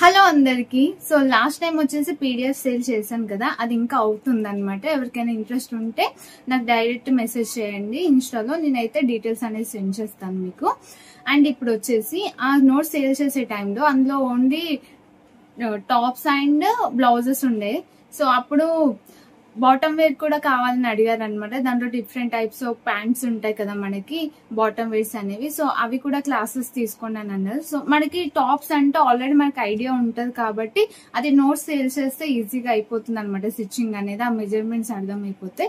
Hello అందరికి. So last time వచ్చేసి PDF sale చేశాను కదా, అది ఇంకా అవుతుంది అనమాట. ఎవరికైనా ఇంట్రెస్ట్ ఉంటే నాకు డైరెక్ట్ మెసేజ్ చేయండి ఇన్స్టాలో, నేనైతే డీటెయిల్స్ అనేది సెండ్ చేస్తాను మీకు. అండ్ ఇప్పుడు వచ్చేసి ఆ నోట్ సేల్ చేసే టైంలో అందులో ఓన్లీ టాప్స్ అండ్ బ్లౌజెస్ ఉండే. సో అప్పుడు బాటమ్ వేర్ కూడా కావాలని అడిగారు అనమాట. దాంట్లో డిఫరెంట్ టైప్స్ ఆఫ్ ప్యాంట్స్ ఉంటాయి కదా మనకి, బాటమ్ వేర్స్ అనేవి. సో అవి కూడా క్లాసెస్ తీసుకోండి అని అన్నారు. సో మనకి టాప్స్ అంటే ఆల్రెడీ మనకి ఐడియా ఉంటది కాబట్టి అది నోట్స్ సేల్ చేస్తే ఈజీగా అయిపోతుంది అనమాట. స్టిచ్చింగ్ అనేది ఆ మెజర్మెంట్స్ అర్థం అయిపోతే.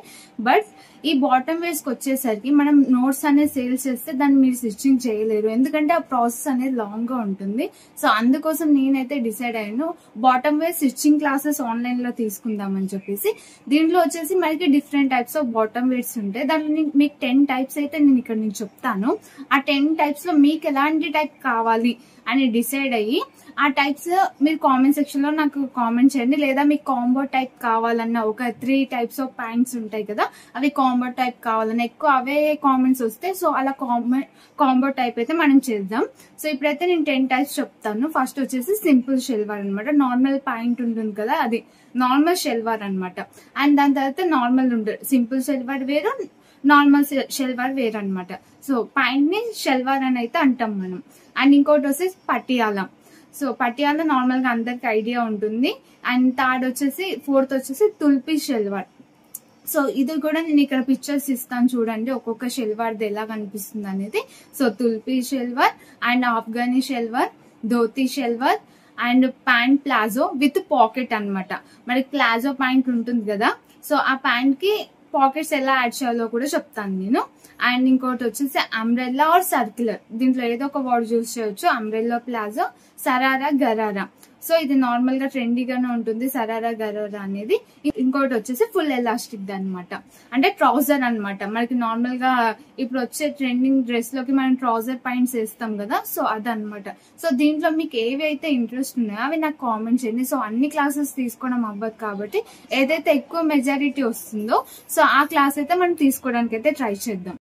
బట్ ఈ బాటమ్ వేర్స్ కి వచ్చేసరికి మనం నోట్స్ అనేది సేల్ చేస్తే దాన్ని మీరు స్టిచ్చింగ్ చేయలేరు, ఎందుకంటే ఆ ప్రాసెస్ అనేది లాంగ్ గా ఉంటుంది. సో అందుకోసం నేనైతే డిసైడ్ అయ్యాను bottom wear stitching classes online లో తీసుకుందామని చెప్పేసి. దీంట్లో వచ్చేసి మనకి different types of bottom wears ఉంటాయి. దాంట్లో మీకు 10 టైప్స్ అయితే నేను ఇక్కడ నుంచి చెప్తాను. ఆ 10 టైప్స్ లో మీకు ఎలాంటి టైప్ కావాలి అని డిసైడ్ అయ్యి ఆ టైప్స్ మీరు కామెంట్ సెక్షన్ లో నాకు కామెంట్ చేయండి. లేదా మీకు కాంబో టైప్ కావాలన్న ఒక 3 టైప్స్ ఆఫ్ ప్యాంట్స్ ఉంటాయి కదా, అవి కాంబో టైప్ కావాలన్న ఎక్కువ అవే కామెంట్స్ వస్తే సో అలా కాంబో టైప్ అయితే మనం చేద్దాం. సో ఇప్పుడైతే నేను 10 టైప్స్ చెప్తాను. ఫస్ట్ వచ్చేసి సింపుల్ షెల్వార్ అనమాట. నార్మల్ ప్యాంట్ ఉంటుంది కదా, అది నార్మల్ షెల్వార్ అనమాట. అండ్ దాని తర్వాత నార్మల్ ఉంటుంది, సింపుల్ షెల్వార్ వేరు, నార్మల్ షెల్వార్ వేరు అనమాట. సో ప్యాంట్ ని షెల్వార్ అని అయితే అంటాం మనం. అండ్ ఇంకోటి వచ్చేసి పటియాలా. సో పటియాలా నార్మల్ గా అందరికి ఐడియా ఉంటుంది. అండ్ థర్డ్ వచ్చేసి ఫోర్త్ వచ్చేసి తుల్పి షెల్వార్. సో ఇది కూడా నేను ఇక్కడ పిక్చర్స్ ఇస్తాను చూడండి, ఒక్కొక్క షెల్వార్ది ఎలా కనిపిస్తుంది అనేది. So tulip salwar and Afghani salwar, dhoti salwar and pant palazzo with pocket అనమాట. మనకి ప్లాజో ప్యాంట్ ఉంటుంది కదా, సో ఆ ప్యాంట్ కి పాకెట్స్ ఎలా యాడ్ చేయాలో కూడా చెప్తాను నేను. అండ్ ఇంకోటి వచ్చేసి అంబ్రెల్లా ఆర్ సర్క్యులర్, దీంట్లో ఏదో ఒక వర్డ్ యూజ్ చేయొచ్చు. Umbrella palazzo, sharara gharara. So ఇది నార్మల్ గా ట్రెండీగానే ఉంటుంది సరారా గరారా అనేది. ఇంకోటి వచ్చేసి ఫుల్ ఎలాస్టిక్ అనమాట, అంటే ట్రౌజర్ అనమాట. మనకి నార్మల్ గా ఇప్పుడు వచ్చే ట్రెండింగ్ డ్రెస్ లోకి మనం ట్రౌజర్ ప్యాంట్స్ వేస్తాం కదా, సో అదనమాట. సో దీంట్లో మీకు ఏవి అయితే ఇంట్రెస్ట్ ఉన్నాయో అవి నాకు కామెంట్ చేయండి. సో అన్ని క్లాసెస్ తీసుకోవడం అవ్వదు కాబట్టి ఏదైతే ఎక్కువ మెజారిటీ వస్తుందో సో ఆ క్లాస్ అయితే మనం తీసుకోవడానికి అయితే ట్రై చేద్దాం.